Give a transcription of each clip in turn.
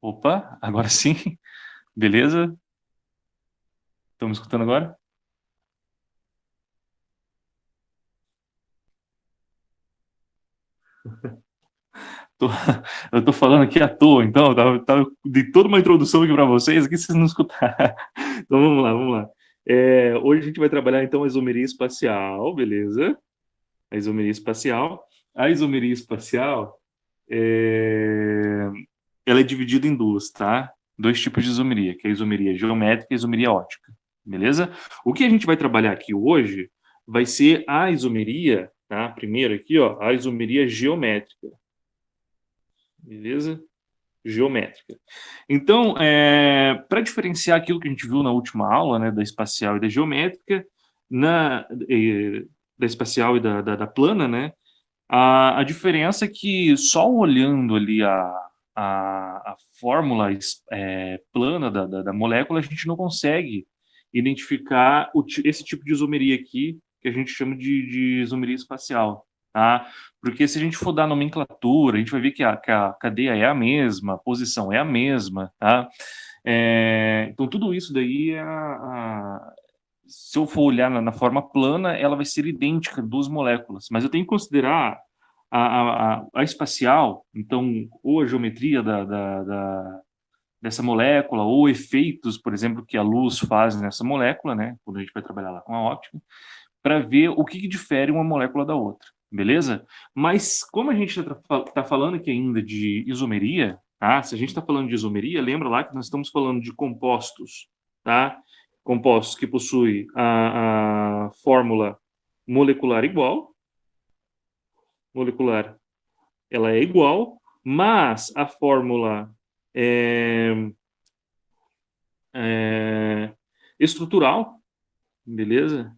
Opa, agora sim. Beleza? Estão me escutando agora? Tô- eu tô falando aqui à toa, então, de toda uma introdução aqui para vocês, aqui vocês não escutaram. Então vamos lá, vamos lá. Hoje a gente vai trabalhar então a isomeria espacial, beleza? A isomeria espacial. A isomeria espacial, é, ela é dividida em duas, tá? Dois tipos de isomeria, que é a isomeria geométrica e a isomeria óptica, beleza? O que a gente vai trabalhar aqui hoje vai ser a isomeria, tá? Primeiro aqui, ó, a isomeria geométrica, beleza? Geométrica. Então, para diferenciar aquilo que a gente viu na última aula, né, da espacial e da geométrica, da espacial e da plana, né, a diferença é que só olhando ali a fórmula plana da molécula, a gente não consegue identificar esse tipo de isomeria aqui, que a gente chama de isomeria espacial, tá? Porque se a gente for dar nomenclatura, a gente vai ver que a cadeia é a mesma, a posição é a mesma, tá? Então, tudo isso daí se eu for olhar na forma plana, ela vai ser idêntica duas moléculas, mas eu tenho que considerar a espacial, então, ou a geometria dessa molécula, ou efeitos, por exemplo, que a luz faz nessa molécula, né, quando a gente vai trabalhar lá com a óptica, para ver o que difere uma molécula da outra, beleza? Mas como a gente está falando aqui ainda de isomeria, tá? Se a gente está falando de isomeria, lembra lá que nós estamos falando de compostos, tá? Compostos que possuem a fórmula molecular igual, molecular, ela é igual, mas a fórmula é, é, estrutural, beleza?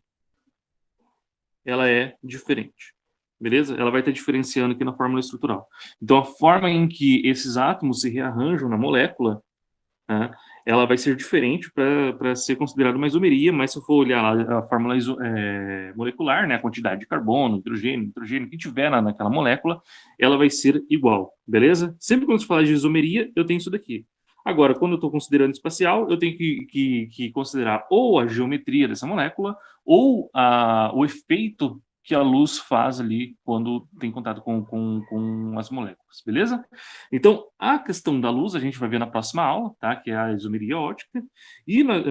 Ela é diferente. Beleza? Ela vai estar diferenciando aqui na fórmula estrutural. Então, a forma em que esses átomos se rearranjam na molécula, né, ela vai ser diferente para ser considerada uma isomeria, mas se eu for olhar lá a fórmula molecular, né, a quantidade de carbono, hidrogênio, nitrogênio que tiver naquela molécula, ela vai ser igual, beleza? Sempre quando se fala de isomeria, eu tenho isso daqui. Agora, quando eu estou considerando espacial, eu tenho que considerar ou a geometria dessa molécula ou o efeito que a luz faz ali quando tem contato com as moléculas, beleza? Então, a questão da luz a gente vai ver na próxima aula, tá? Que é a isomeria óptica,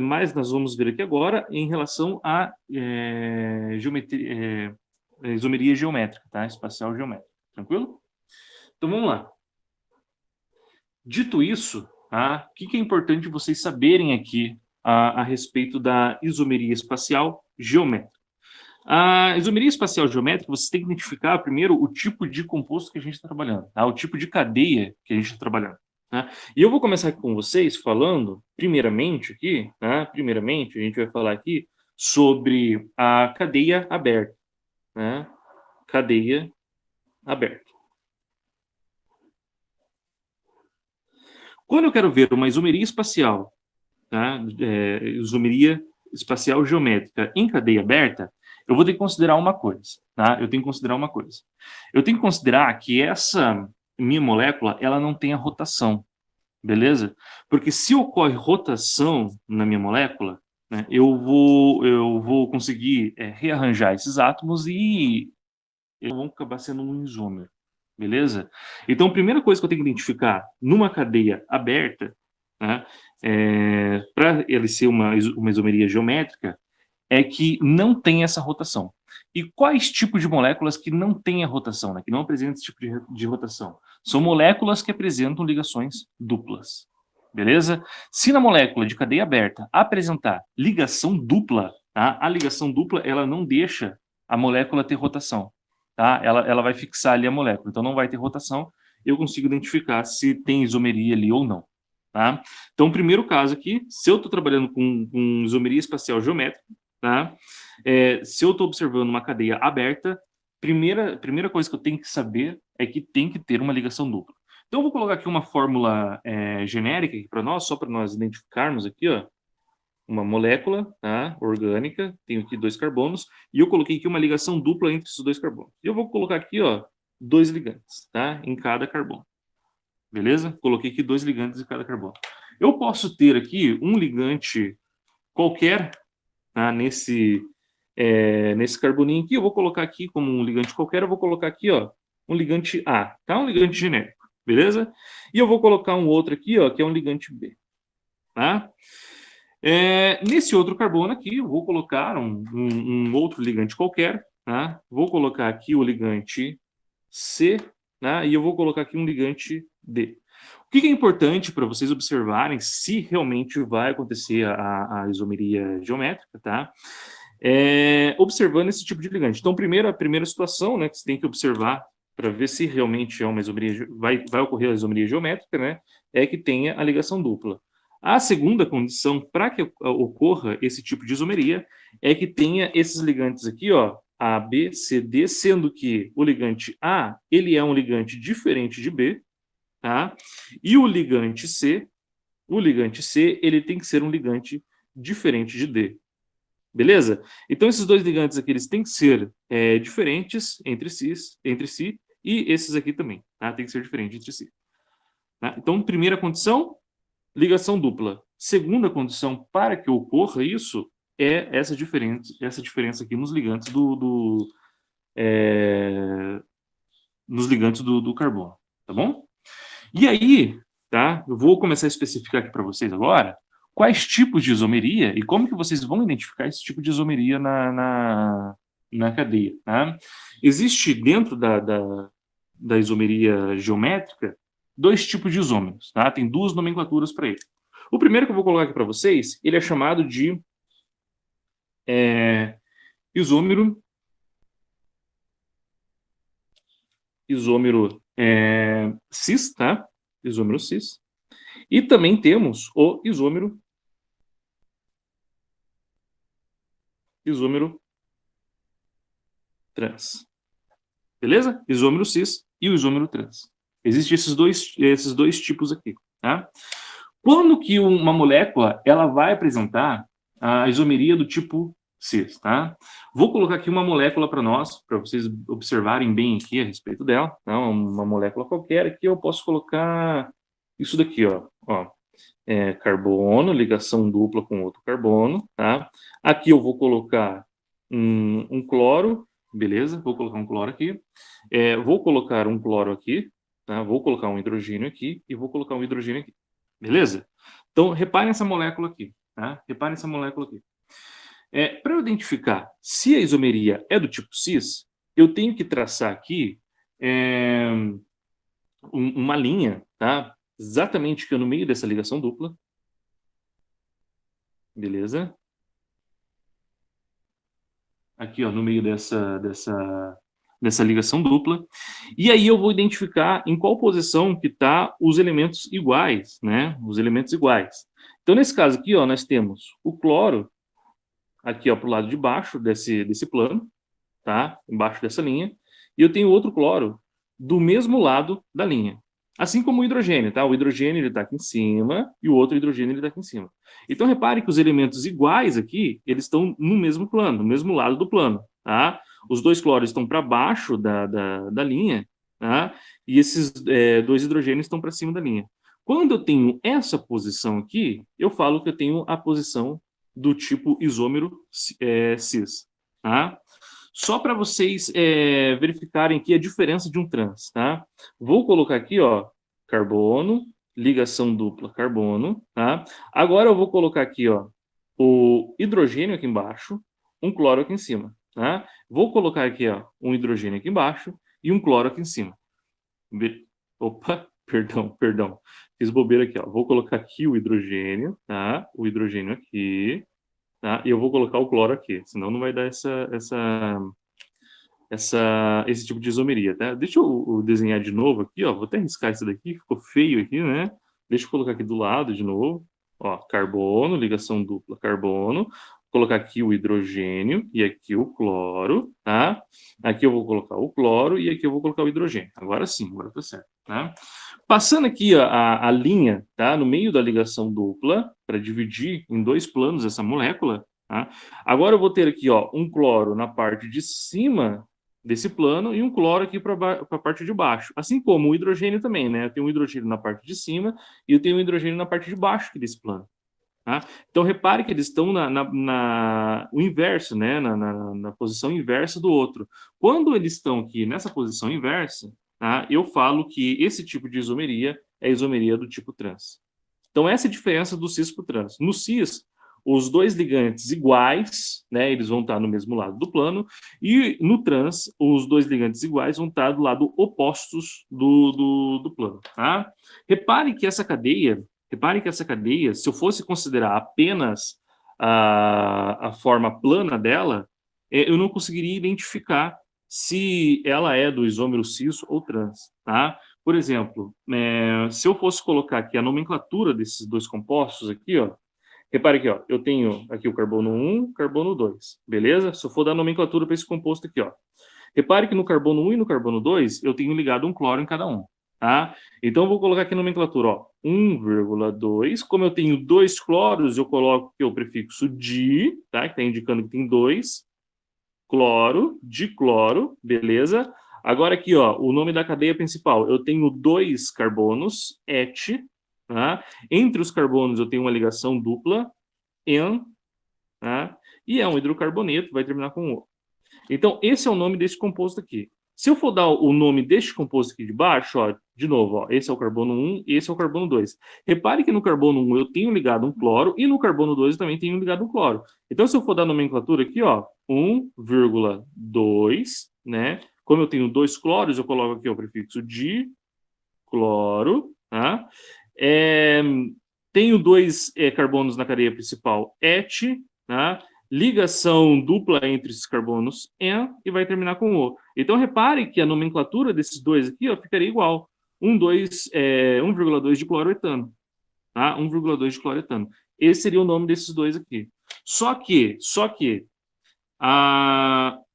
mas nós vamos ver aqui agora em relação à isomeria geométrica, tá? Espacial geométrica, tranquilo? Então vamos lá. Dito isso, tá? O que é importante vocês saberem aqui a respeito da isomeria espacial geométrica? A isomeria espacial geométrica, você tem que identificar primeiro o tipo de composto que a gente está trabalhando, tá? O tipo de cadeia que a gente está trabalhando. Tá? E eu vou começar aqui com vocês falando, primeiramente aqui, tá? Primeiramente, a gente vai falar aqui sobre a cadeia aberta, né? Cadeia aberta. Quando eu quero ver uma isomeria espacial, tá? Isomeria espacial geométrica em cadeia aberta, eu vou ter que considerar uma coisa, tá? Eu tenho que considerar uma coisa. Eu tenho que considerar que essa minha molécula, ela não tem a rotação, beleza? Porque se ocorre rotação na minha molécula, né, eu vou conseguir rearranjar esses átomos e eles vão acabar sendo um isômero, beleza? Então, a primeira coisa que eu tenho que identificar numa cadeia aberta, né, para ele ser uma isomeria geométrica, é que não tem essa rotação. E quais tipos de moléculas que não têm a rotação, né, que não apresentam esse tipo de rotação? São moléculas que apresentam ligações duplas. Beleza? Se na molécula de cadeia aberta apresentar ligação dupla, tá? A ligação dupla ela não deixa a molécula ter rotação. Tá? Ela vai fixar ali a molécula, então não vai ter rotação. Eu consigo identificar se tem isomeria ali ou não. Tá? Então, o primeiro caso aqui, se eu estou trabalhando com isomeria espacial geométrica, tá? Se eu estou observando uma cadeia aberta, primeira coisa que eu tenho que saber é que tem que ter uma ligação dupla. Então, eu vou colocar aqui uma fórmula genérica para nós, só para nós identificarmos aqui, ó, uma molécula, tá, orgânica, tenho aqui dois carbonos, e eu coloquei aqui uma ligação dupla entre esses dois carbonos. E eu vou colocar aqui, ó, dois ligantes, tá, em cada carbono. beleza? Coloquei aqui 2 ligantes de cada carbono. Eu posso ter aqui um ligante qualquer, tá? Nesse carboninho aqui, eu vou colocar aqui como um ligante qualquer, eu vou colocar aqui, ó, um ligante A, tá? Um ligante genérico, beleza? E eu vou colocar um outro aqui, ó, que é um ligante B, tá? Nesse outro carbono aqui, eu vou colocar um outro ligante qualquer, tá? Vou colocar aqui o ligante C, né? E eu vou colocar aqui um ligante D. O que é importante para vocês observarem se realmente vai acontecer a isomeria geométrica, tá? Observando esse tipo de ligante. Então, a primeira situação, né, que você tem que observar para ver se realmente é uma isomeria, vai ocorrer a isomeria geométrica, né, é que tenha a ligação dupla. A segunda condição para que ocorra esse tipo de isomeria é que tenha esses ligantes aqui, ó, A, B, C, D, sendo que o ligante A, ele é um ligante diferente de B, tá? E o ligante C, ele tem que ser um ligante diferente de D. Beleza? Então, esses dois ligantes aqui, eles têm que ser diferentes entre si, e esses aqui também, tá? Tem que ser diferente entre si. Tá? Então, primeira condição, ligação dupla. Segunda condição para que ocorra isso é essa diferença aqui nos ligantes nos ligantes do carbono, tá bom? E aí, tá? Eu vou começar a especificar aqui para vocês agora quais tipos de isomeria e como que vocês vão identificar esse tipo de isomeria na cadeia, tá? Existe dentro da isomeria geométrica 2 tipos de isômeros, tá? Tem 2 nomenclaturas para ele. O primeiro que eu vou colocar aqui para vocês, ele é chamado de isômero cis, tá? Isômero cis. E também temos o isômero trans. Beleza? Isômero cis e o isômero trans. Existem esses dois tipos aqui, tá? Quando que uma molécula ela vai apresentar a isomeria do tipo cis, tá? Vou colocar aqui uma molécula para vocês observarem bem aqui a respeito dela, tá? Uma molécula qualquer aqui, eu posso colocar isso daqui, ó. Carbono, ligação dupla com outro carbono, tá? Aqui eu vou colocar um cloro, beleza? Vou colocar um cloro aqui. Vou colocar um cloro aqui, tá? Vou colocar um hidrogênio aqui e vou colocar um hidrogênio aqui, beleza? Então, reparem essa molécula aqui, tá? Reparem essa molécula aqui. Para eu identificar se a isomeria é do tipo cis, eu tenho que traçar aqui uma linha, tá? Exatamente que no meio dessa ligação dupla. Beleza? Aqui, ó, no meio dessa ligação dupla. E aí eu vou identificar em qual posição que tá os elementos iguais, né? Os elementos iguais. Então, nesse caso aqui, ó, nós temos o cloro aqui, ó, pro lado de baixo desse plano, tá? Embaixo dessa linha. E eu tenho outro cloro do mesmo lado da linha. Assim como o hidrogênio, tá? O hidrogênio ele está aqui em cima e o outro hidrogênio ele está aqui em cima. Então, repare que os elementos iguais aqui, eles estão no mesmo plano, no mesmo lado do plano, tá? Os dois cloros estão para baixo da linha, tá? E esses 2 hidrogênios estão para cima da linha. Quando eu tenho essa posição aqui, eu falo que eu tenho a posição do tipo isômero cis, tá? Só para vocês verificarem aqui a diferença de um trans, tá? Vou colocar aqui, ó, carbono, ligação dupla carbono, tá? Agora eu vou colocar aqui, ó, o hidrogênio aqui embaixo, um cloro aqui em cima, tá? Vou colocar aqui, ó, um hidrogênio aqui embaixo e um cloro aqui em cima. Opa, perdão. Fiz bobeira aqui, ó. Vou colocar aqui o hidrogênio, tá? O hidrogênio aqui, tá? E eu vou colocar o cloro aqui, senão não vai dar esse tipo de isomeria, tá? Deixa eu desenhar de novo aqui, ó. Vou até riscar isso daqui, ficou feio aqui, né? Deixa eu colocar aqui do lado de novo. Ó, carbono, ligação dupla carbono. Vou colocar aqui o hidrogênio e aqui o cloro, tá? Aqui eu vou colocar o cloro e aqui eu vou colocar o hidrogênio. Agora sim, agora tá certo, tá? Passando aqui a linha, tá? No meio da ligação dupla, para dividir em 2 planos essa molécula, tá? Agora eu vou ter aqui, ó, um cloro na parte de cima desse plano e um cloro aqui para a parte de baixo. Assim como o hidrogênio também, né? Eu tenho um hidrogênio na parte de cima e eu tenho um hidrogênio na parte de baixo aqui desse plano. Tá? Então, repare que eles estão o inverso, né? Na posição inversa do outro. Quando eles estão aqui nessa posição inversa, tá? Eu falo que esse tipo de isomeria é a isomeria do tipo trans. Então, essa é a diferença do cis para o trans. No cis, os dois ligantes iguais, né, eles vão estar no mesmo lado do plano, e no trans, os dois ligantes iguais vão estar do lado opostos do plano. Tá? Repare que essa cadeia, se eu fosse considerar apenas a forma plana dela, eu não conseguiria identificar se ela é do isômero cis ou trans. Tá? Por exemplo, se eu fosse colocar aqui a nomenclatura desses dois compostos aqui, ó, repare aqui, ó, eu tenho aqui o carbono 1, carbono 2, beleza? Se eu for dar nomenclatura para esse composto aqui, ó. Repare que no carbono 1 e no carbono 2, eu tenho ligado um cloro em cada um, tá? Então, eu vou colocar aqui a nomenclatura, ó, 1,2. Como eu tenho dois cloros, eu coloco aqui o prefixo di, tá? Que está indicando que tem dois. Cloro, dicloro, beleza? Agora aqui, ó, o nome da cadeia principal. Eu tenho dois carbonos, et, tá? Entre os carbonos eu tenho uma ligação dupla, en, tá? E é um hidrocarboneto, vai terminar com O. Então, esse é o nome desse composto aqui. Se eu for dar o nome deste composto aqui de baixo, ó, de novo, ó, esse é o carbono 1 e esse é o carbono 2. Repare que no carbono 1 eu tenho ligado um cloro e no carbono 2 eu também tenho ligado um cloro. Então, se eu for dar a nomenclatura aqui, ó, 1,2, né? Como eu tenho dois cloros, eu coloco aqui o prefixo de cloro, tá? Tenho dois carbonos na cadeia principal, et, tá? Ligação dupla entre esses carbonos, en, e vai terminar com O. Então, repare que a nomenclatura desses dois aqui ó, ficaria igual. 1,2 de cloroetano. Tá? 1,2 de cloroetano. Esse seria o nome desses dois aqui. Só que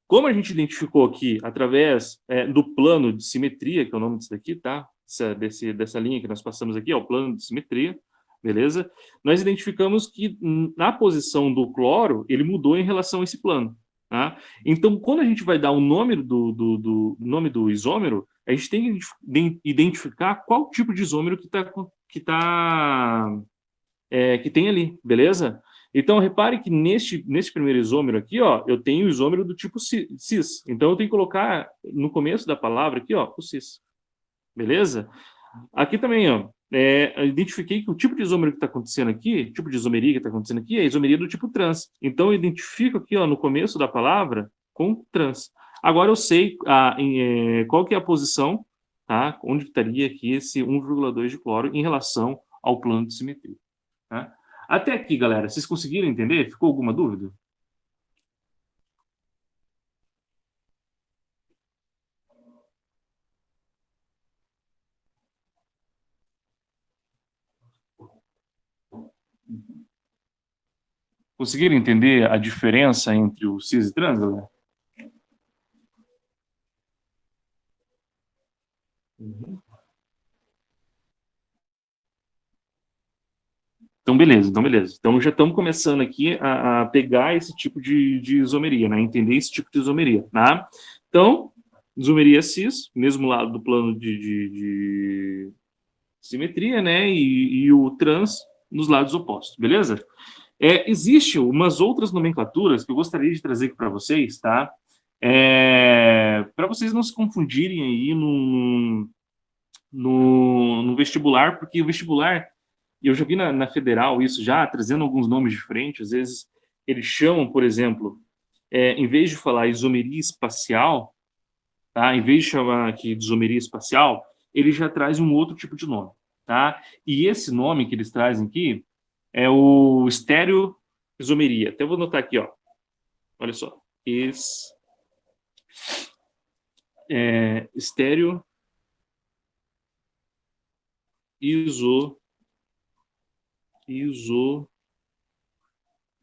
como a gente identificou aqui através do plano de simetria, que é o nome disso daqui, tá? Dessa linha que nós passamos aqui, é o plano de simetria, beleza? Nós identificamos que na posição do cloro, ele mudou em relação a esse plano. Tá? Então, quando a gente vai dar o nome nome do isômero, a gente tem que identificar qual tipo de isômero que tem ali, beleza? Então, repare que neste primeiro isômero aqui, ó, eu tenho o isômero do tipo cis. Então, eu tenho que colocar no começo da palavra aqui, ó, o cis. Beleza? Aqui também, ó, eu identifiquei que o tipo de isômero que está acontecendo aqui, o tipo de isomeria que está acontecendo aqui, é a isomeria do tipo trans. Então, eu identifico aqui, ó, no começo da palavra, com trans. Agora, eu sei qual que é a posição, tá? Onde estaria aqui esse 1,2 de cloro em relação ao plano de simetria. Tá? Até aqui, galera, vocês conseguiram entender? Ficou alguma dúvida? Conseguiram entender a diferença entre o cis e trans, galera? Uhum. Então, beleza, então, beleza. Então, já estamos começando aqui a pegar esse tipo de isomeria, né? Entender esse tipo de isomeria, tá? Então, isomeria cis, mesmo lado do plano de simetria, né? E o trans nos lados opostos, beleza? Existem umas outras nomenclaturas que eu gostaria de trazer aqui para vocês, tá? Para vocês não se confundirem aí no vestibular, porque o vestibular, eu já vi na federal isso já, trazendo alguns nomes diferentes, às vezes eles chamam, por exemplo, em vez de falar isomeria espacial, tá? Em vez de chamar aqui de isomeria espacial, ele já traz um outro tipo de nome, tá? E esse nome que eles trazem aqui é o estereoisomeria. Até vou anotar aqui, ó. Olha só. Estéreo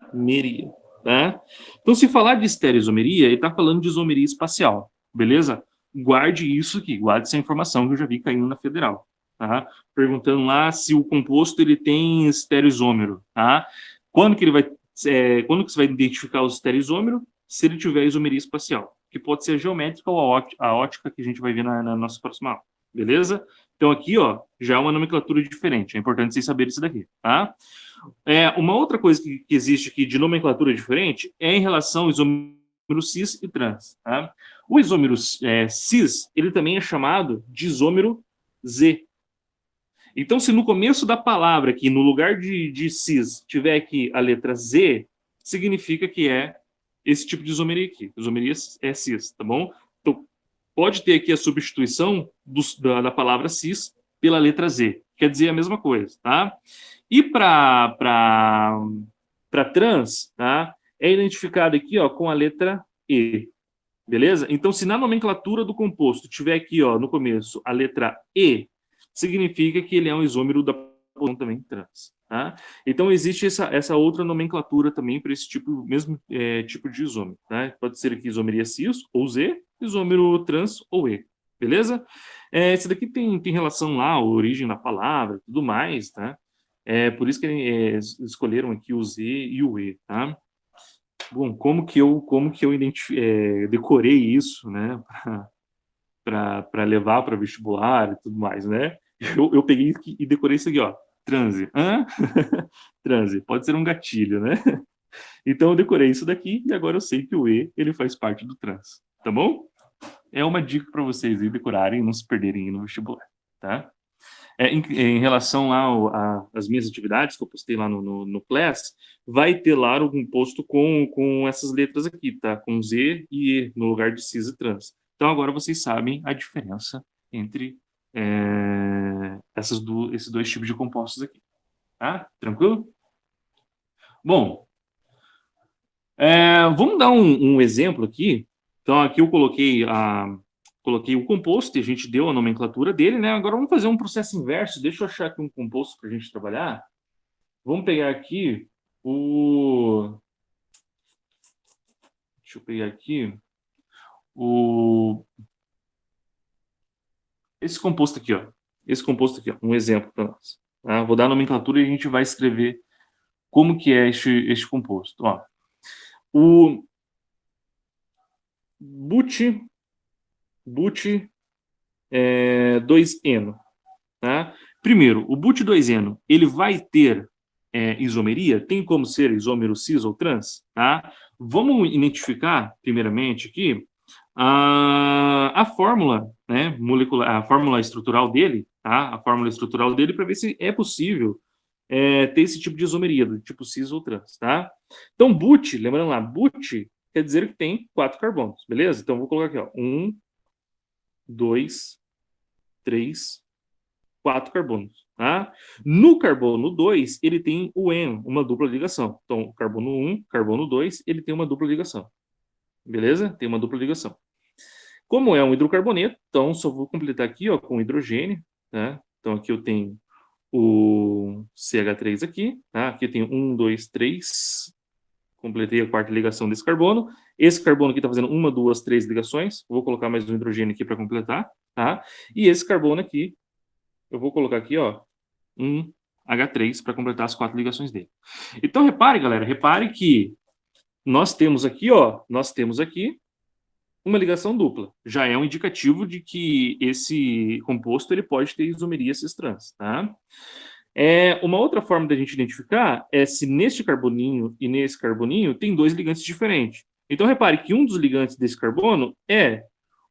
isomeria, tá? Então, se falar de estereoisomeria, ele está falando de isomeria espacial, beleza? Guarde isso aqui, guarde essa informação que eu já vi caindo na federal, tá? Perguntando lá se o composto ele tem estereoisômero, tá? Quando que você vai identificar o estereoisômero? Se ele tiver isomeria espacial. que pode ser a geométrica ou a ótica que a gente vai ver na nossa próxima aula, beleza? Então aqui, ó, já é uma nomenclatura diferente, é importante vocês saberem isso daqui, tá? Uma outra coisa que existe aqui de nomenclatura diferente é em relação ao isômero cis e trans, tá? O isômero cis, ele também é chamado de isômero Z. Então, se no começo da palavra aqui, no lugar de cis, tiver aqui a letra Z, significa que é esse tipo de isomeria aqui. Isomeria é cis, tá bom? Então, pode ter aqui a substituição da palavra cis pela letra Z. Quer dizer a mesma coisa, tá? E para trans, tá? É identificado aqui, ó, com a letra E. Beleza? Então, se na nomenclatura do composto tiver aqui, ó, no começo, a letra E, significa que ele é um isômero da posição também trans. Tá? Então, existe essa outra nomenclatura também para esse mesmo tipo de isômero. Tá? Pode ser aqui isomeria cis ou Z, isômero trans ou E. Beleza? Esse daqui tem relação lá, a origem da palavra, tudo mais, tá? Por isso que escolheram aqui o Z e o E, tá? Bom, como que eu decorei isso, né, para levar para vestibular e tudo mais, né? Eu peguei e decorei isso aqui, ó, transe. Hã? Transe, pode ser um gatilho, né? Então eu decorei isso daqui e agora eu sei que o E, ele faz parte do trans, tá bom? É uma dica para vocês aí decorarem e não se perderem no vestibular, tá? Em relação lá às minhas atividades que eu postei lá no Class, vai ter lá algum posto com essas letras aqui, tá? Com Z e E no lugar de cis e trans. Então agora vocês sabem a diferença entre esses dois tipos de compostos aqui, tá? Tranquilo? Bom, vamos dar um exemplo aqui. Então aqui eu coloquei o composto e a gente deu a nomenclatura dele, né? Agora vamos fazer um processo inverso. Deixa eu achar aqui um composto para a gente trabalhar. Vamos pegar aqui o... Deixa eu pegar aqui esse composto aqui, ó. Esse composto aqui, ó. Um exemplo para nós. Tá? Vou dar a nomenclatura e a gente vai escrever como que é este composto. Ó. O but 2-eno. Tá? Primeiro, o but 2-eno, ele vai ter isomeria? Tem como ser isômero cis ou trans? Tá? Vamos identificar, primeiramente, aqui, a fórmula, né, molecular, a fórmula estrutural dele, tá? A fórmula estrutural dele para ver se é possível ter esse tipo de isomeria, do tipo cis ou trans, tá? Então, but, lembrando lá, but quer dizer que tem 4 carbonos, beleza? Então, vou colocar aqui, ó, 1, 2, 3, 4 carbonos, tá? No carbono 2, ele tem o N, uma dupla ligação. Então, carbono 1, carbono 2, ele tem uma dupla ligação. Beleza? Tem uma dupla ligação. Como é um hidrocarboneto, então só vou completar aqui, ó, com hidrogênio, tá? Então aqui eu tenho o CH3 aqui, tá? Aqui eu tenho 1, 2, 3. Completei a quarta ligação desse carbono. Esse carbono aqui está fazendo 1, 2, 3 ligações. Vou colocar mais um hidrogênio aqui para completar, tá? E esse carbono aqui, eu vou colocar aqui, ó, um H3 para completar as 4 ligações dele. Então repare, galera, repare que nós temos aqui uma ligação dupla. Já é um indicativo de que esse composto ele pode ter isomeria cis-trans, tá? Uma outra forma da gente identificar é se neste carboninho e nesse carboninho tem 2 ligantes diferentes. Então repare que um dos ligantes desse carbono é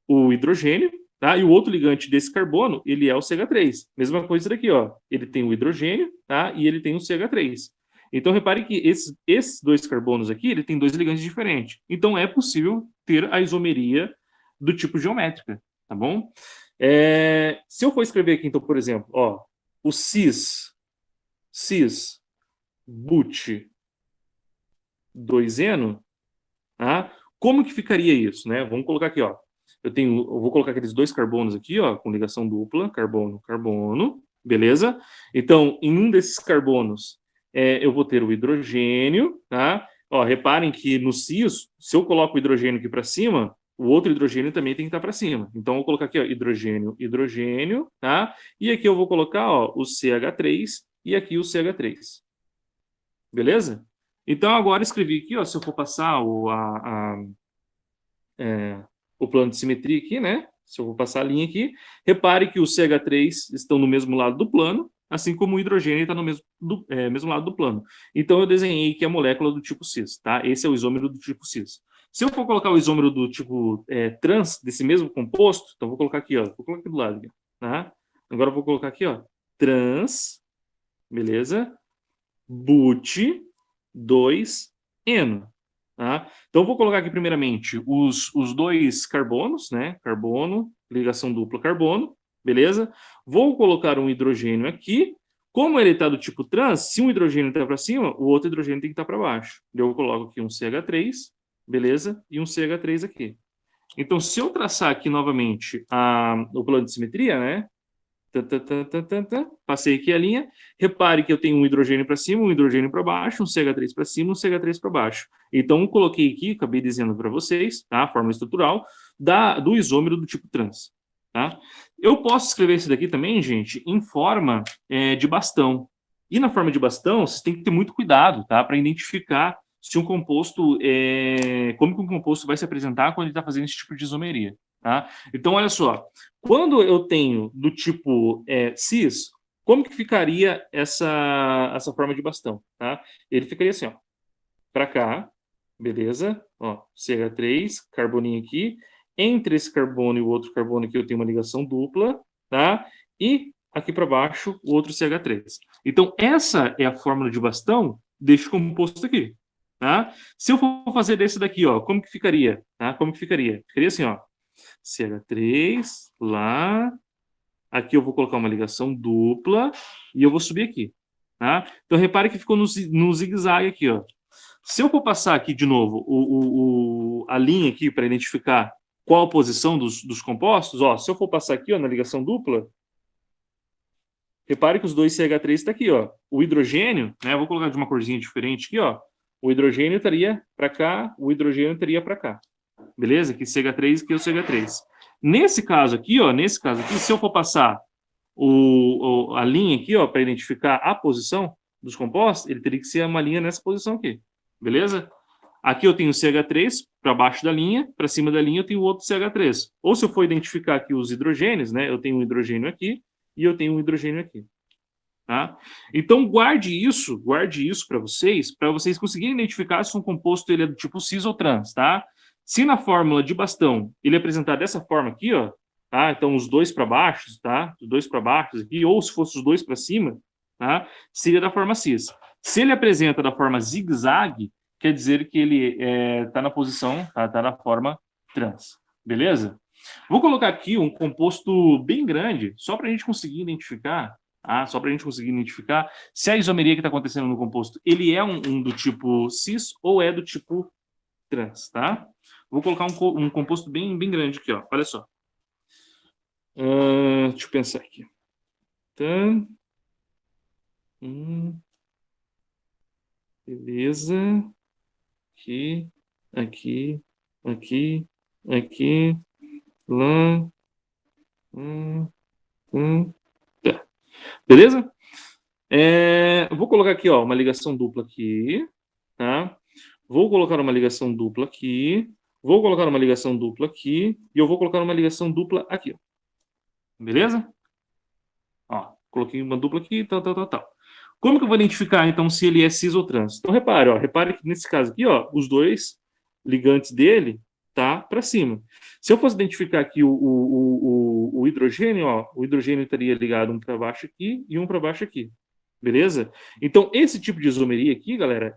o hidrogênio, tá? E o outro ligante desse carbono, ele é o CH3. Mesma coisa daqui, ó. Ele tem o hidrogênio, tá? E ele tem o CH3. Então, repare que esses 2 carbonos aqui, ele tem 2 ligantes diferentes. Então, é possível ter a isomeria do tipo geométrica, tá bom? Se eu for escrever aqui, então, por exemplo, ó, o cis, but 2-eno, tá? Como que ficaria isso, né? Vamos colocar aqui, ó. Eu vou colocar aqueles 2 carbonos aqui, ó, com ligação dupla, carbono, carbono, beleza? Então, em um desses carbonos, eu vou ter o hidrogênio, tá? Ó, reparem que no cis, se eu coloco o hidrogênio aqui para cima, o outro hidrogênio também tem que estar para cima. Então, eu vou colocar aqui, ó, hidrogênio, hidrogênio, tá? E aqui eu vou colocar, ó, o CH3 e aqui o CH3. Beleza? Então, agora escrevi aqui, ó, se eu for passar o plano de simetria aqui, né? Se eu vou passar a linha aqui, repare que os CH3 estão no mesmo lado do plano, assim como o hidrogênio está no mesmo lado do plano. Então, eu desenhei aqui a molécula do tipo cis, tá? Esse é o isômero do tipo cis. Se eu for colocar o isômero do tipo trans, desse mesmo composto, então vou colocar aqui, ó, vou colocar aqui do lado, tá? Agora eu vou colocar aqui, ó, trans, beleza? But 2-eno. Tá? Então, eu vou colocar aqui, primeiramente, os dois carbonos, né? Carbono, ligação dupla carbono, beleza? Vou colocar um hidrogênio aqui. Como ele está do tipo trans, se um hidrogênio está para cima, o outro hidrogênio tem que estar para baixo. Eu coloco aqui um CH3, beleza? E um CH3 aqui. Então, se eu traçar aqui novamente o plano de simetria, né? Passei aqui a linha. Repare que eu tenho um hidrogênio para cima, um hidrogênio para baixo, um CH3 para cima, um CH3 para baixo. Então, eu coloquei aqui, acabei dizendo para vocês, tá? A forma estrutural do isômero do tipo trans. Tá? Eu posso escrever isso daqui também, gente, em forma de bastão. E na forma de bastão, vocês têm que ter muito cuidado, tá? Para identificar se um composto, como que um composto vai se apresentar quando ele está fazendo esse tipo de isomeria. Tá? Então, olha só, quando eu tenho do tipo cis, como que ficaria essa forma de bastão? Tá? Ele ficaria assim, ó, para cá, beleza? Ó, CH3, carboninho aqui. Entre esse carbono e o outro carbono aqui eu tenho uma ligação dupla, tá? E aqui para baixo o outro CH3. Então, essa é a fórmula de bastão deste composto aqui, tá? Se eu for fazer desse daqui, ó, como que ficaria? Tá? Como que ficaria? Ficaria assim, ó. CH3, lá. Aqui eu vou colocar uma ligação dupla e eu vou subir aqui. Tá? Então, repare que ficou no zigue-zague aqui. Ó. Se eu for passar aqui de novo a linha aqui para identificar qual a posição dos compostos, ó, se eu for passar aqui ó, na ligação dupla, repare que os dois CH3 estão aqui. Ó. O hidrogênio, né, eu vou colocar de uma corzinha diferente aqui, ó, o hidrogênio estaria para cá, o hidrogênio estaria para cá. Beleza? Aqui CH3 e aqui o CH3. Nesse caso aqui, ó, se eu for passar a linha aqui, ó, para identificar a posição dos compostos, ele teria que ser uma linha nessa posição aqui. Beleza? Aqui eu tenho CH3 para baixo da linha, para cima da linha eu tenho outro CH3. Ou se eu for identificar aqui os hidrogênios, né, eu tenho um hidrogênio aqui e eu tenho um hidrogênio aqui. Tá? Então guarde isso para vocês conseguirem identificar se um composto ele é do tipo cis ou trans, tá? Se na fórmula de bastão ele apresentar dessa forma aqui, ó, tá? Então os dois para baixo, tá? Os dois para baixo aqui, ou se fosse os dois para cima, tá? Seria da forma cis. Se ele apresenta da forma zigue-zague, quer dizer que ele está na posição, tá na forma trans, beleza? Vou colocar aqui um composto bem grande, só para a gente conseguir identificar. Só para a gente conseguir identificar se a isomeria que está acontecendo no composto ele é um do tipo cis ou é do tipo trans, tá? Vou colocar um composto bem grande aqui, ó. Olha só. Deixa eu pensar aqui. Tá. Beleza. Aqui, aqui, aqui, aqui, lá. Tá. Beleza? Vou colocar aqui, ó, uma ligação dupla aqui, tá? Vou colocar uma ligação dupla aqui, vou colocar uma ligação dupla aqui e eu vou colocar uma ligação dupla aqui, ó. Beleza? Ó, coloquei uma dupla aqui, tal. Como que eu vou identificar, então, se ele é cis ou trans? Então, repare que nesse caso aqui, ó, os dois ligantes dele tá para cima. Se eu fosse identificar aqui o hidrogênio, ó, o hidrogênio estaria ligado um para baixo aqui e um para baixo aqui. Beleza? Então, esse tipo de isomeria aqui, galera,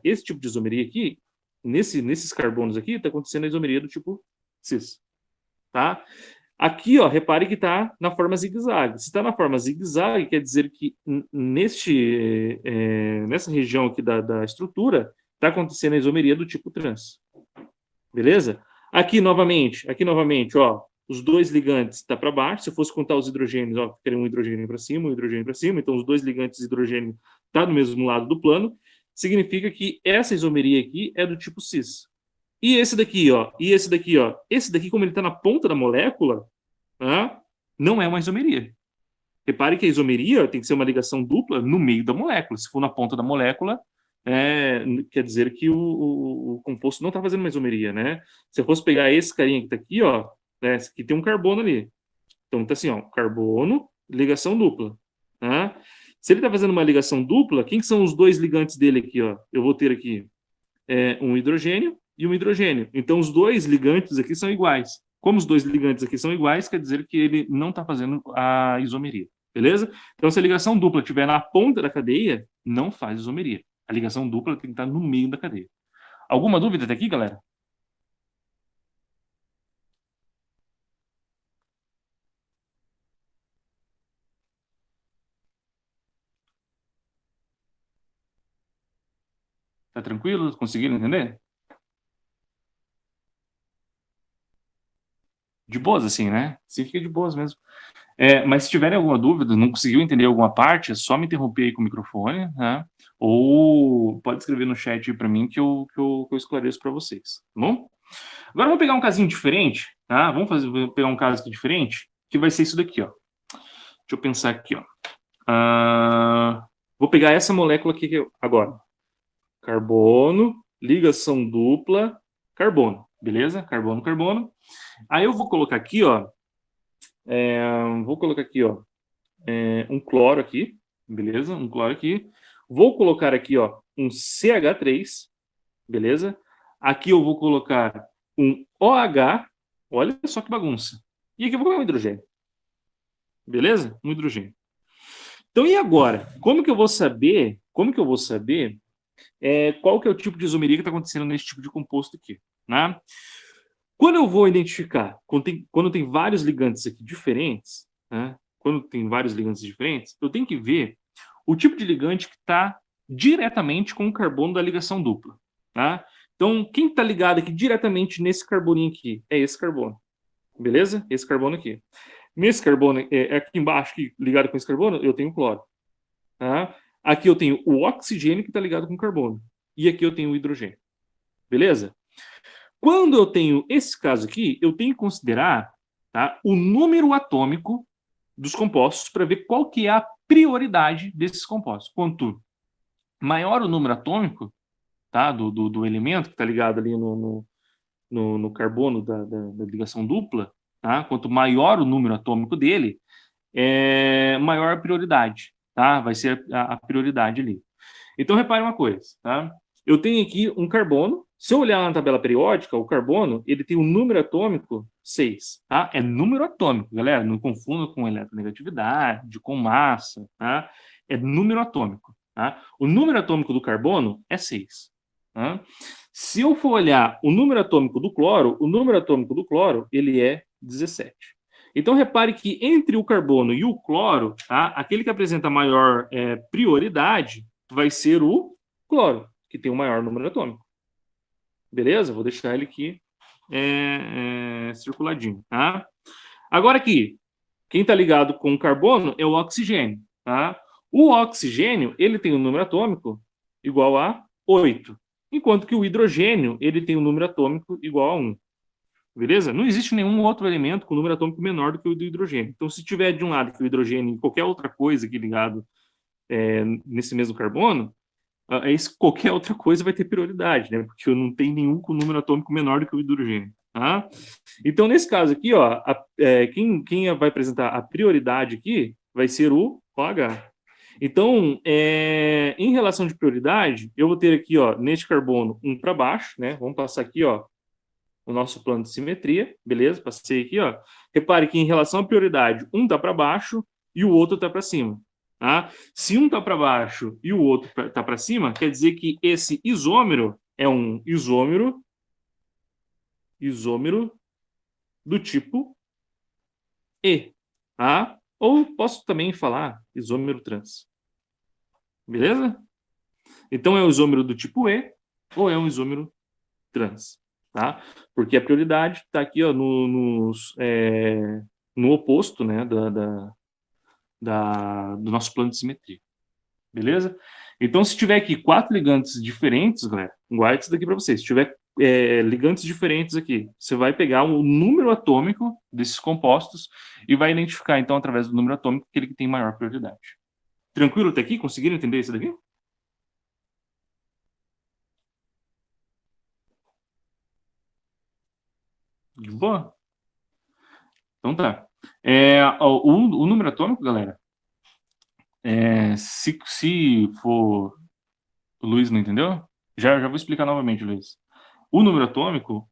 nesses carbonos aqui, está acontecendo a isomeria do tipo cis. Tá? Aqui, ó, repare que está na forma zigue-zague. Se está na forma zigue-zague, quer dizer que nessa região aqui da estrutura está acontecendo a isomeria do tipo trans. Beleza? Aqui novamente, ó, os dois ligantes estão para baixo. Se eu fosse contar os hidrogênios, ó, ficaria um hidrogênio para cima, um hidrogênio para cima. Então, os dois ligantes de hidrogênio estão no mesmo lado do plano. Significa que essa isomeria aqui é do tipo cis. E esse daqui, ó, esse daqui, como ele está na ponta da molécula, não é uma isomeria. Repare que a isomeria tem que ser uma ligação dupla no meio da molécula. Se for na ponta da molécula, quer dizer que o composto não está fazendo uma isomeria, né? Se eu fosse pegar esse carinha que está aqui, ó, né? Esse aqui tem um carbono ali. Então tá assim, ó, carbono, ligação dupla, tá? Se ele está fazendo uma ligação dupla, quem que são os dois ligantes dele aqui, ó? Eu vou ter aqui um hidrogênio e um hidrogênio. Então os dois ligantes aqui são iguais. Como os dois ligantes aqui são iguais, quer dizer que ele não está fazendo a isomeria, beleza? Então se a ligação dupla estiver na ponta da cadeia, não faz isomeria. A ligação dupla tem que estar no meio da cadeia. Alguma dúvida até aqui, galera? Tá tranquilo? Conseguiram entender? De boas, assim, né? Sim, fica de boas mesmo. Mas se tiverem alguma dúvida, não conseguiu entender alguma parte, é só me interromper aí com o microfone, né? Ou pode escrever no chat aí para mim que eu esclareço para vocês, tá bom? Agora vamos pegar um casinho diferente, tá? Vou pegar um caso aqui diferente, que vai ser isso daqui, ó. Deixa eu pensar aqui, ó. Vou pegar essa molécula aqui agora. Carbono, ligação dupla, carbono, beleza? Carbono, carbono. Aí eu vou colocar aqui, ó. Vou colocar aqui, ó. Um cloro aqui, beleza? Um cloro aqui. Vou colocar aqui, ó, um CH3, beleza? Aqui eu vou colocar um OH, olha só que bagunça. E aqui eu vou colocar um hidrogênio, beleza? Um hidrogênio. Então, e agora? Como que eu vou saber qual que é o tipo de isomeria que está acontecendo nesse tipo de composto aqui, né? Quando eu vou identificar, quando tem vários ligantes aqui diferentes, né? Quando tem vários ligantes diferentes, eu tenho que ver o tipo de ligante que está diretamente com o carbono da ligação dupla, tá? Então, quem está ligado aqui diretamente nesse carboninho aqui é esse carbono, beleza? Esse carbono aqui. Nesse carbono, aqui embaixo, aqui, ligado com esse carbono, eu tenho cloro, tá? Aqui eu tenho o oxigênio que está ligado com o carbono. E aqui eu tenho o hidrogênio, beleza? Quando eu tenho esse caso aqui, eu tenho que considerar, tá, o número atômico dos compostos para ver qual que é a prioridade desses compostos. Quanto maior o número atômico, tá, do elemento que está ligado ali no carbono da ligação dupla, tá, quanto maior o número atômico dele, maior a prioridade, tá? Vai ser a prioridade ali. Então, repare uma coisa, tá? Eu tenho aqui um carbono. Se eu olhar na tabela periódica, o carbono, ele tem um número atômico 6, tá? É número atômico, galera. Não confunda com eletronegatividade, com massa, tá? É número atômico, tá? O número atômico do carbono é 6, tá? Se eu for olhar o número atômico do cloro, o número atômico do cloro, ele é 17. Então, repare que entre o carbono e o cloro, tá? Aquele que apresenta maior prioridade vai ser o cloro, que tem o maior número atômico. Beleza? Vou deixar ele aqui circuladinho, tá? Agora aqui, quem está ligado com o carbono é o oxigênio, tá? O oxigênio, ele tem um número atômico igual a 8, enquanto que o hidrogênio, ele tem um número atômico igual a 1. Beleza? Não existe nenhum outro elemento com número atômico menor do que o do hidrogênio. Então, se tiver de um lado que o hidrogênio e qualquer outra coisa aqui ligado nesse mesmo carbono, qualquer outra coisa vai ter prioridade, né? Porque não tem nenhum com número atômico menor do que o hidrogênio, tá? Então, nesse caso aqui, ó, quem vai apresentar a prioridade aqui vai ser o OH. Então, em relação de prioridade, eu vou ter aqui, ó, neste carbono, um para baixo, né? Vamos passar aqui, ó, o nosso plano de simetria, beleza? Passei aqui, ó. Repare que em relação à prioridade, um está para baixo e o outro está para cima. Tá? Se um está para baixo e o outro está para cima, quer dizer que esse isômero é um isômero do tipo E. Tá? Ou posso também falar isômero trans. Beleza? Então é um isômero do tipo E ou é um isômero trans. Tá? Porque a prioridade está aqui, ó, no oposto, né, do nosso plano de simetria. Beleza? Então, se tiver aqui 4 ligantes diferentes, galera, guarde isso daqui para vocês. Se tiver ligantes diferentes aqui, você vai pegar o número atômico desses compostos e vai identificar, então, através do número atômico, aquele que tem maior prioridade. Tranquilo até aqui? Conseguiram entender isso daqui? De boa? Então tá. O número atômico, galera, se for... O Luiz não entendeu? Já vou explicar novamente, Luiz. O número atômico,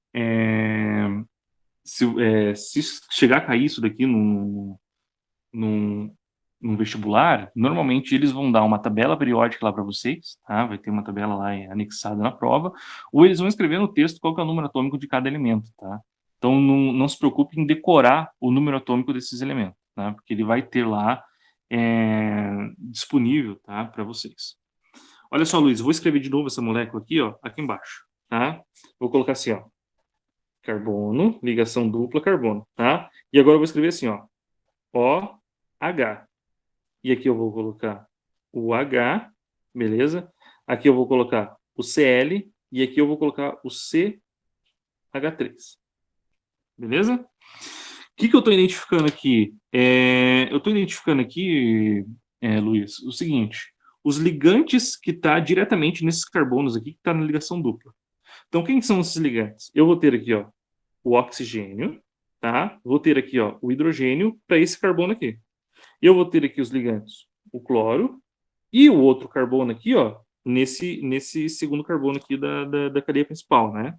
se chegar a cair isso daqui num, num vestibular, normalmente eles vão dar uma tabela periódica lá para vocês, tá? Vai ter uma tabela lá anexada na prova, ou eles vão escrever no texto qual que é o número atômico de cada elemento, tá? Então não se preocupe em decorar o número atômico desses elementos, tá? Porque ele vai ter lá disponível, tá? Para vocês. Olha só, Luiz, vou escrever de novo essa molécula aqui, ó, aqui embaixo, tá? Vou colocar assim, ó, carbono, ligação dupla, carbono, tá? E agora eu vou escrever assim, ó, OH. E aqui eu vou colocar o H, beleza? Aqui eu vou colocar o Cl e aqui eu vou colocar o CH3. Beleza? O que eu estou identificando aqui? Eu estou identificando aqui, Luiz, o seguinte: os ligantes que está diretamente nesses carbonos aqui, que está na ligação dupla. Então, quem são esses ligantes? Eu vou ter aqui, ó, o oxigênio, tá? Vou ter aqui, ó, o hidrogênio para esse carbono aqui. Eu vou ter aqui os ligantes, o cloro e o outro carbono aqui, ó, nesse segundo carbono aqui da cadeia principal, né?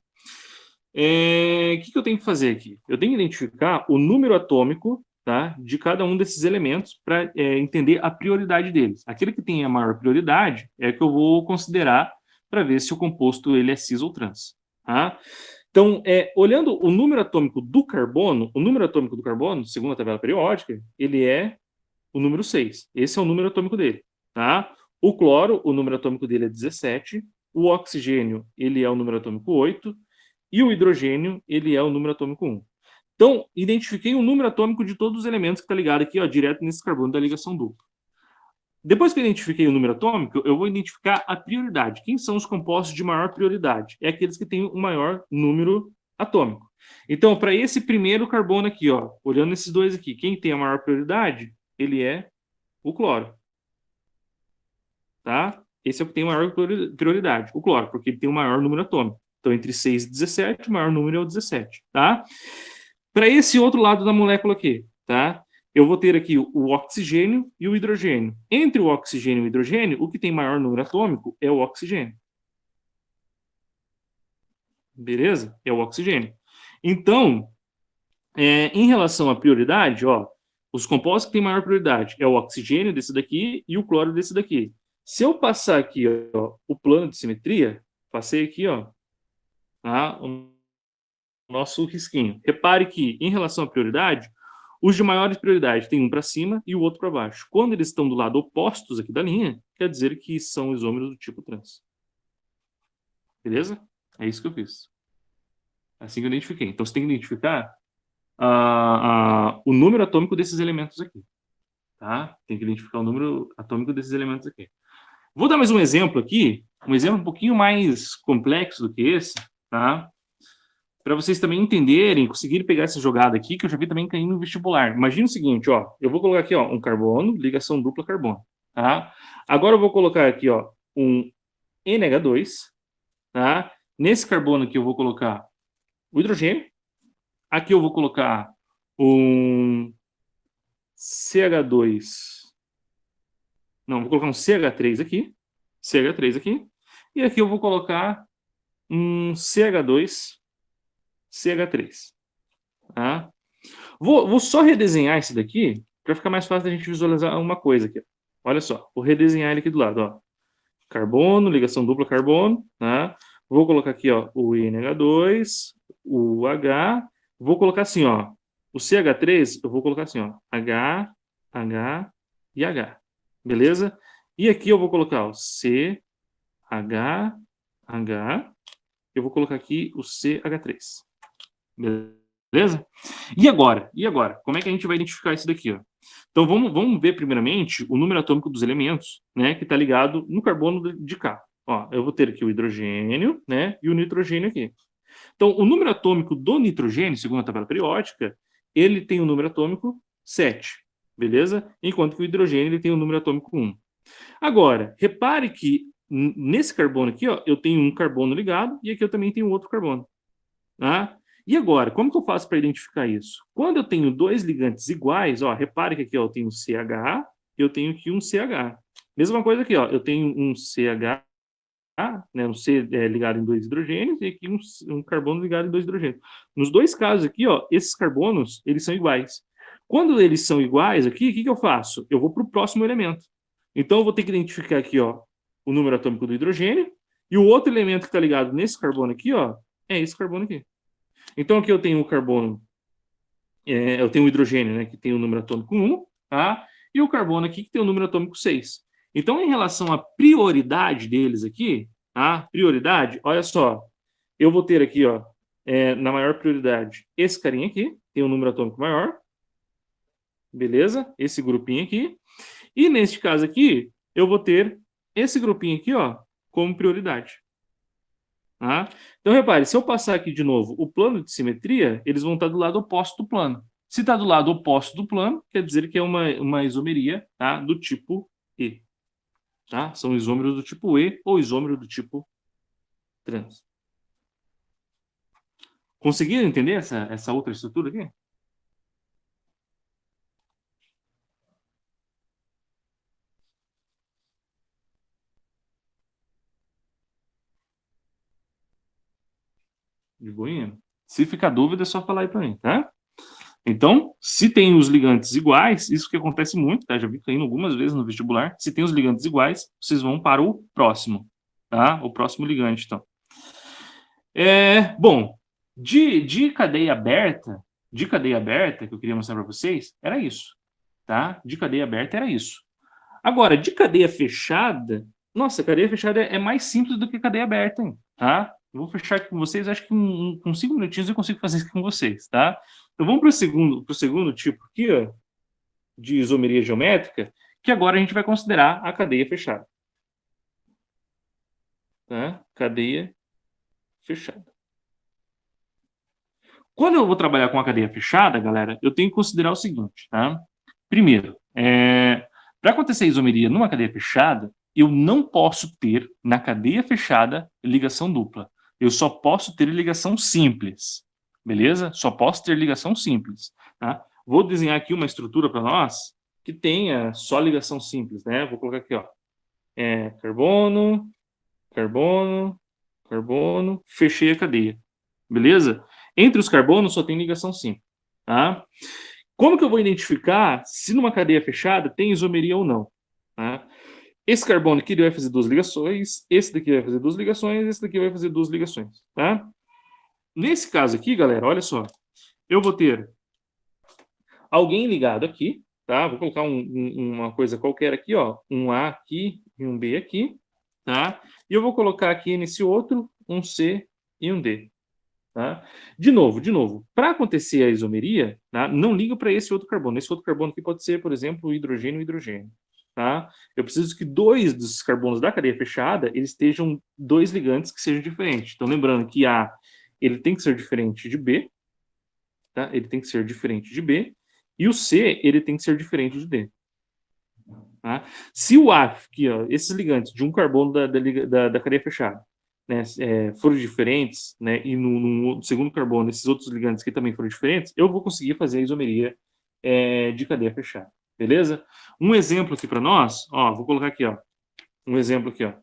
O que eu tenho que fazer aqui? Eu tenho que identificar o número atômico, tá, de cada um desses elementos para entender a prioridade deles. Aquele que tem a maior prioridade é que eu vou considerar para ver se o composto ele é cis ou trans. Tá? Então, olhando o número atômico do carbono, segundo a tabela periódica, ele é o número 6. Esse é o número atômico dele. Tá? O cloro, o número atômico dele é 17. O oxigênio, ele é o número atômico 8. E o hidrogênio, ele é o número atômico 1. Então, identifiquei o número atômico de todos os elementos que está ligado aqui, ó, direto nesse carbono da ligação dupla. Depois que eu identifiquei o número atômico, eu vou identificar a prioridade. Quem são os compostos de maior prioridade? É aqueles que têm o maior número atômico. Então, para esse primeiro carbono aqui, ó, olhando esses dois aqui, quem tem a maior prioridade, ele é o cloro. Tá? Esse é o que tem a maior prioridade, o cloro, porque ele tem o maior número atômico. Então, entre 6 e 17, o maior número é o 17, tá? Para esse outro lado da molécula aqui, tá? Eu vou ter aqui o oxigênio e o hidrogênio. Entre o oxigênio e o hidrogênio, o que tem maior número atômico é o oxigênio. Beleza? É o oxigênio. Então, em relação à prioridade, ó, os compostos que têm maior prioridade é o oxigênio desse daqui e o cloro desse daqui. Se eu passar aqui, ó, o plano de simetria, passei aqui, ó, tá? O nosso risquinho. Repare que, em relação à prioridade, os de maior prioridade tem um para cima e o outro para baixo. Quando eles estão do lado opostos aqui da linha, quer dizer que são isômeros do tipo trans. Beleza? É isso que eu fiz. Assim que eu identifiquei. Então, você tem que identificar o número atômico desses elementos aqui. Tá? Tem que identificar o número atômico desses elementos aqui. Vou dar mais um exemplo aqui, um exemplo um pouquinho mais complexo do que esse, tá? Para vocês também entenderem, conseguirem pegar essa jogada aqui, que eu já vi também caindo no vestibular. Imagina o seguinte, ó, eu vou colocar aqui, ó, um carbono, ligação dupla carbono, tá? Agora eu vou colocar aqui, ó, um NH2, tá? Nesse carbono aqui eu vou colocar o hidrogênio. Aqui eu vou colocar um CH2. Não, vou colocar um CH3 aqui. CH3 aqui. E aqui eu vou colocar um CH2, CH3. Tá? Vou só redesenhar esse daqui para ficar mais fácil da gente visualizar uma coisa aqui. Olha só, vou redesenhar ele aqui do lado. Ó. Carbono, ligação dupla carbono. Tá? Vou colocar aqui ó, o NH2, o H. Vou colocar assim, ó, o CH3, eu vou colocar assim, ó, H, H e H. Beleza? E aqui eu vou colocar o C, H, H. Eu vou colocar aqui o CH3. Beleza? E agora? Como é que a gente vai identificar isso daqui? Ó? Então, vamos ver primeiramente o número atômico dos elementos, né, que está ligado no carbono de cá. Ó, eu vou ter aqui o hidrogênio, né, e o nitrogênio aqui. Então, o número atômico do nitrogênio, segundo a tabela periódica, ele tem o número atômico 7, beleza? Enquanto que o hidrogênio ele tem o número atômico 1. Agora, repare que nesse carbono aqui, ó, eu tenho um carbono ligado e aqui eu também tenho outro carbono. Tá? E agora, como que eu faço para identificar isso? Quando eu tenho dois ligantes iguais, ó, repare que aqui ó, eu tenho CH e eu tenho aqui um CH. Mesma coisa aqui, ó, eu tenho um CH, né, um C ligado em dois hidrogênios e aqui um carbono ligado em dois hidrogênios. Nos dois casos aqui, ó, esses carbonos, eles são iguais. Quando eles são iguais aqui, o que eu faço? Eu vou para o próximo elemento. Então, eu vou ter que identificar aqui, ó, o número atômico do hidrogênio e o outro elemento que está ligado nesse carbono aqui, ó, é esse carbono aqui. Então, aqui eu tenho o carbono, eu tenho o hidrogênio, né, que tem o número atômico 1, tá? E o carbono aqui que tem o número atômico 6. Então, em relação à prioridade deles aqui, tá? Prioridade, olha só, eu vou ter aqui, ó, na maior prioridade, esse carinha aqui, tem um número atômico maior, beleza? Esse grupinho aqui. E neste caso aqui, eu vou ter esse grupinho aqui, ó, como prioridade. Tá? Então, repare, se eu passar aqui de novo o plano de simetria, eles vão estar do lado oposto do plano. Se está do lado oposto do plano, quer dizer que é uma isomeria, tá, do tipo E. Tá? São isômeros do tipo E ou isômero do tipo trans. Conseguiram entender essa outra estrutura aqui? De boinha? Se ficar dúvida, é só falar aí para mim, tá? Então, se tem os ligantes iguais, isso que acontece muito, tá? Já vi caindo algumas vezes no vestibular. Se tem os ligantes iguais, vocês vão para o próximo, tá? O próximo ligante, então. Bom, de cadeia aberta, que eu queria mostrar para vocês, era isso, tá? De cadeia aberta era isso. Agora, de cadeia fechada, nossa, cadeia fechada é mais simples do que cadeia aberta, hein? Tá? Eu vou fechar aqui com vocês, acho que com 5 minutinhos eu consigo fazer isso com vocês, tá? Então vamos para o segundo tipo aqui, ó, de isomeria geométrica, que agora a gente vai considerar a cadeia fechada. Tá? Cadeia fechada. Quando eu vou trabalhar com a cadeia fechada, galera, eu tenho que considerar o seguinte, tá? Primeiro, para acontecer a isomeria numa cadeia fechada, eu não posso ter, na cadeia fechada, ligação dupla. Eu só posso ter ligação simples, beleza? Só posso ter ligação simples, tá? Vou desenhar aqui uma estrutura para nós que tenha só ligação simples, né? Vou colocar aqui, ó, carbono, carbono, carbono, fechei a cadeia, beleza? Entre os carbonos só tem ligação simples, tá? Como que eu vou identificar se numa cadeia fechada tem isomeria ou não? Tá? Esse carbono aqui vai fazer duas ligações, esse daqui vai fazer duas ligações, esse daqui vai fazer duas ligações, tá? Nesse caso aqui, galera, olha só, eu vou ter alguém ligado aqui, tá? Vou colocar uma coisa qualquer aqui, ó, um A aqui e um B aqui, tá? E eu vou colocar aqui nesse outro um C e um D. Tá? De novo, para acontecer a isomeria, tá? Não liga para esse outro carbono. Esse outro carbono aqui pode ser, por exemplo, o hidrogênio e o hidrogênio. Tá? Eu preciso que dois dos carbonos da cadeia fechada eles estejam dois ligantes que sejam diferentes. Então, lembrando que A ele tem que ser diferente de B, tá? Ele tem que ser diferente de B, e o C ele tem que ser diferente de D. Tá? Se o A, aqui, ó, esses ligantes de um carbono da cadeia fechada, né, foram diferentes, né, e no segundo carbono esses outros ligantes que também foram diferentes, eu vou conseguir fazer a isomeria de cadeia fechada, beleza? Um exemplo aqui para nós, ó, vou colocar aqui, ó, um exemplo aqui, ó,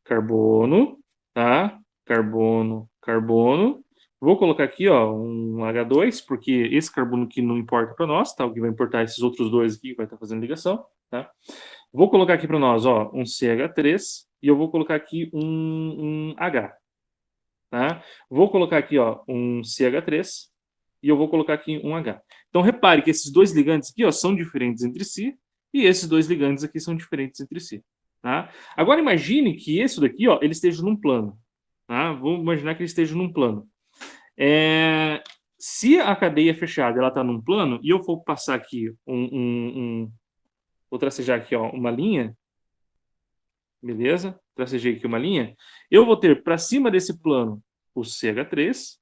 carbono, tá? Carbono, carbono. Vou colocar aqui, ó, um H2, porque esse carbono aqui não importa para nós, tá? O que vai importar é esses outros dois aqui que vai estar fazendo ligação, tá? Vou colocar aqui para nós, ó, um CH3 e eu vou colocar aqui um H, tá? Vou colocar aqui, ó, um CH3 e eu vou colocar aqui um H. Então, repare que esses dois ligantes aqui, ó, são diferentes entre si e esses dois ligantes aqui são diferentes entre si, tá? Agora, imagine que esse daqui, ó, ele esteja num plano, tá? Vamos imaginar que ele esteja num plano. Se a cadeia fechada, ela está num plano e eu for passar aqui vou tracejar aqui, ó, uma linha, beleza? Tracejei aqui uma linha. Eu vou ter para cima desse plano o CH3,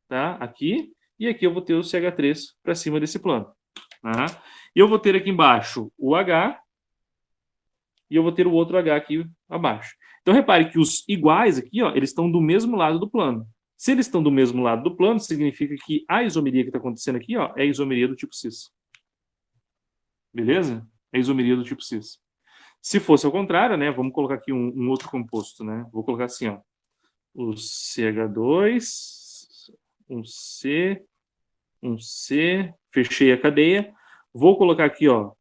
tá? Aqui, e aqui eu vou ter o CH3 para cima desse plano, tá? E eu vou ter aqui embaixo o H, e eu vou ter o outro H aqui abaixo. Então, repare que os iguais aqui, ó, eles estão do mesmo lado do plano. Se eles estão do mesmo lado do plano, significa que a isomeria que está acontecendo aqui, ó, é a isomeria do tipo cis. Beleza? É a isomeria do tipo cis. Se fosse ao contrário, né, vamos colocar aqui um outro composto, né? Vou colocar assim, ó, o CH2, um C, um C, fechei a cadeia. Vou colocar aqui, ó,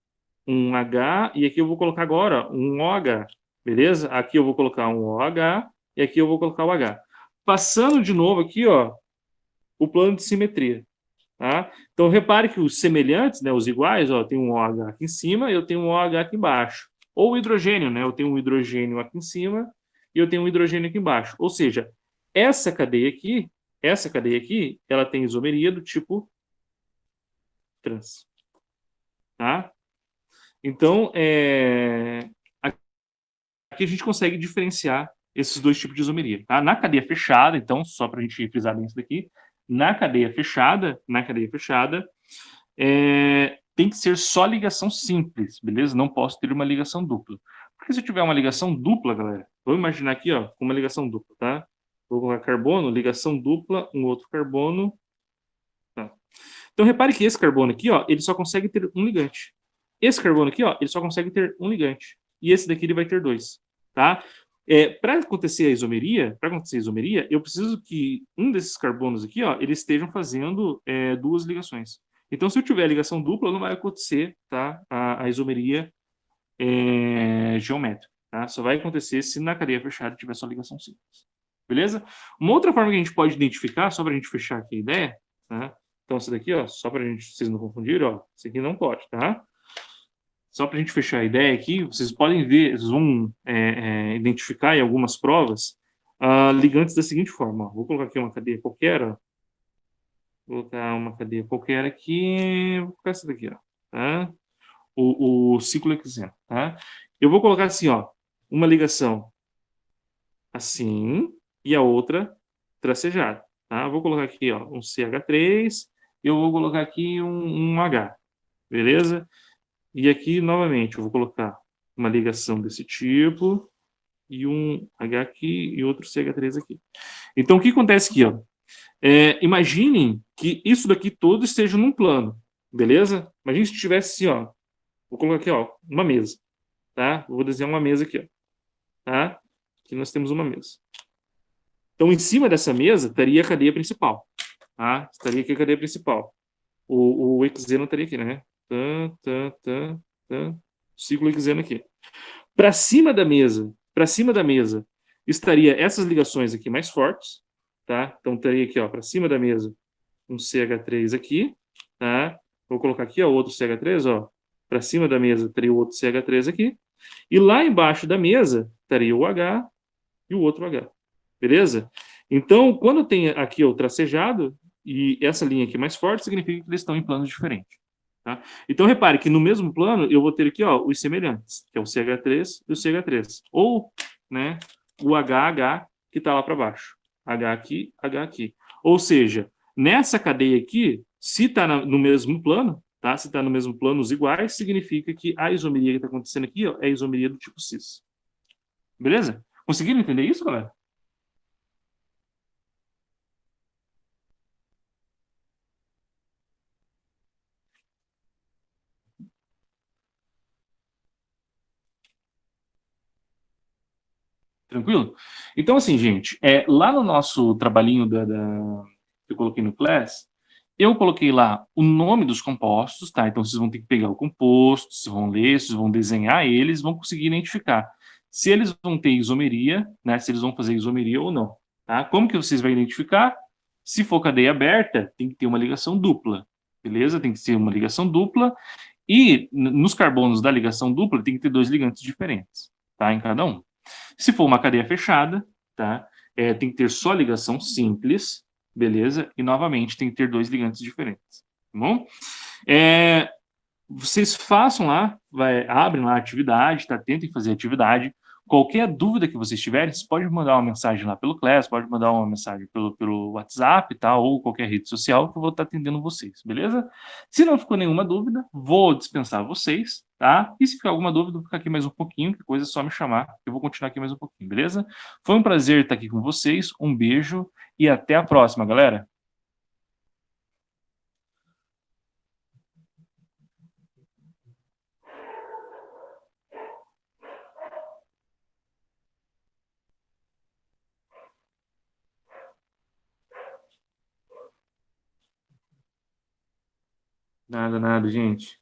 um H, e aqui eu vou colocar agora um OH, beleza? Aqui eu vou colocar um OH, e aqui eu vou colocar o H. Passando de novo aqui, ó, o plano de simetria, tá? Então, repare que os semelhantes, né, os iguais, ó, tem um OH aqui em cima e eu tenho um OH aqui embaixo. Ou o hidrogênio, né? Eu tenho um hidrogênio aqui em cima e eu tenho um hidrogênio aqui embaixo. Ou seja, essa cadeia aqui, ela tem isomeria do tipo trans, tá? Então, aqui a gente consegue diferenciar esses dois tipos de isomeria, tá? Na cadeia fechada, então, só para a gente frisar bem isso daqui, na cadeia fechada, tem que ser só ligação simples, beleza? Não posso ter uma ligação dupla. Porque se eu tiver uma ligação dupla, galera, vamos imaginar aqui, ó, com uma ligação dupla, tá? Vou colocar carbono, ligação dupla, um outro carbono. Tá. Então, repare que esse carbono aqui, ó, ele só consegue ter um ligante. Esse carbono aqui, ó, ele só consegue ter um ligante. E esse daqui ele vai ter dois, tá? Para acontecer a isomeria, eu preciso que um desses carbonos aqui, ó, eles estejam fazendo duas ligações. Então, se eu tiver ligação dupla, não vai acontecer, tá, a isomeria geométrica, tá? Só vai acontecer se na cadeia fechada tiver só ligação simples. Beleza? Uma outra forma que a gente pode identificar, só para a gente fechar aqui a ideia, tá? Então, esse daqui, ó, só para vocês não confundirem, ó, esse aqui não pode, tá? Só para a gente fechar a ideia aqui, vocês podem ver, vocês vão identificar em algumas provas ligantes da seguinte forma. Ó. Vou colocar aqui uma cadeia qualquer, ó. Vou colocar uma cadeia qualquer aqui, vou colocar essa daqui, ó, tá? O ciclo hexeno, tá? Eu vou colocar assim, ó, uma ligação assim e a outra tracejada, tá? Vou colocar aqui, ó, um CH3 e eu vou colocar aqui um H, beleza? E aqui, novamente, eu vou colocar uma ligação desse tipo e um H aqui e outro CH3 aqui. Então, o que acontece aqui, ó? Imaginem que isso daqui todo esteja num plano, beleza? Imagine se tivesse assim, ó. Vou colocar aqui, ó, uma mesa, tá? Vou desenhar uma mesa aqui, ó, tá? Aqui nós temos uma mesa. Então, em cima dessa mesa, estaria a cadeia principal, tá? Estaria aqui a cadeia principal. O hexeno estaria aqui, né? Ciclo hexeno aqui. Para cima da mesa, estaria essas ligações aqui mais fortes, tá? Então, estaria aqui, ó, para cima da mesa, um CH3 aqui, tá? Vou colocar aqui, ó, outro CH3, ó. Para cima da mesa, teria o outro CH3 aqui. E lá embaixo da mesa, estaria o H e o outro H. Beleza? Então, quando tem aqui o tracejado e essa linha aqui mais forte, significa que eles estão em planos diferentes. Tá? Então, repare que no mesmo plano eu vou ter aqui, ó, os semelhantes, que é o CH3 e o CH3. Ou, né, o HH que está lá para baixo. H aqui, H aqui. Ou seja, nessa cadeia aqui, se está no mesmo plano, tá? Se está no mesmo plano, os iguais, significa que a isomeria que está acontecendo aqui, ó, é a isomeria do tipo cis. Beleza? Conseguiram entender isso, galera? Tranquilo? Então, assim, gente, lá no nosso trabalhinho que eu coloquei no Class, eu coloquei lá o nome dos compostos, tá? Então, vocês vão ter que pegar o composto, vocês vão ler, vocês vão desenhar eles, vão conseguir identificar se eles vão ter isomeria, né? Se eles vão fazer isomeria ou não, tá? Como que vocês vão identificar? Se for cadeia aberta, tem que ter uma ligação dupla, beleza? Tem que ser uma ligação dupla e nos carbonos da ligação dupla tem que ter dois ligantes diferentes, tá? Em cada um. Se for uma cadeia fechada, tá? Tem que ter só ligação simples, beleza? E, novamente, tem que ter dois ligantes diferentes, tá bom? Vocês façam lá, abrem lá a atividade, tá? Tentem fazer a atividade, Qualquer dúvida que vocês tiverem, vocês podem mandar uma mensagem lá pelo Class, pode mandar uma mensagem pelo WhatsApp, tá? Ou qualquer rede social que eu vou estar atendendo vocês, beleza? Se não ficou nenhuma dúvida, vou dispensar vocês, tá? E se ficar alguma dúvida, vou ficar aqui mais um pouquinho, que coisa é só me chamar, eu vou continuar aqui mais um pouquinho, beleza? Foi um prazer estar aqui com vocês, um beijo e até a próxima, galera. Nada, nada, gente.